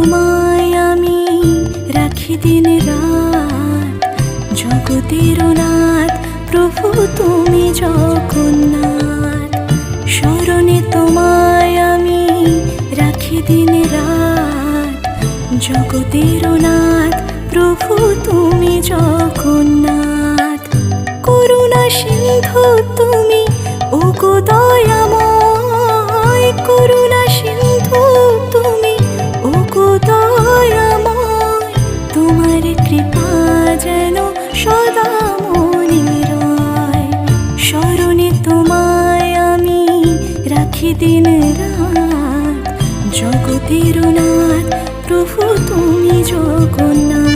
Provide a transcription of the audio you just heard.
তোমায় আমি রাখি দিন রাত, জগতের নাথ প্রভু তুমি জগন্নাথ। স্মরণে তোমায় আমি রাখি দিন রাত, জগতের নাথ প্রভু তুমি জগন্নাথ। করুণা সিন্ধু তুমি ওগো দয়াময়, করুণা সিন্ধু তুমি ওগো দয়াময়। তোমার কৃপা যেন সদা মনে রয়, স্মরণে তোমায় আমি রাখি দিন রাত, জগতের নাথ প্রভু তুমি জগন্নাথ।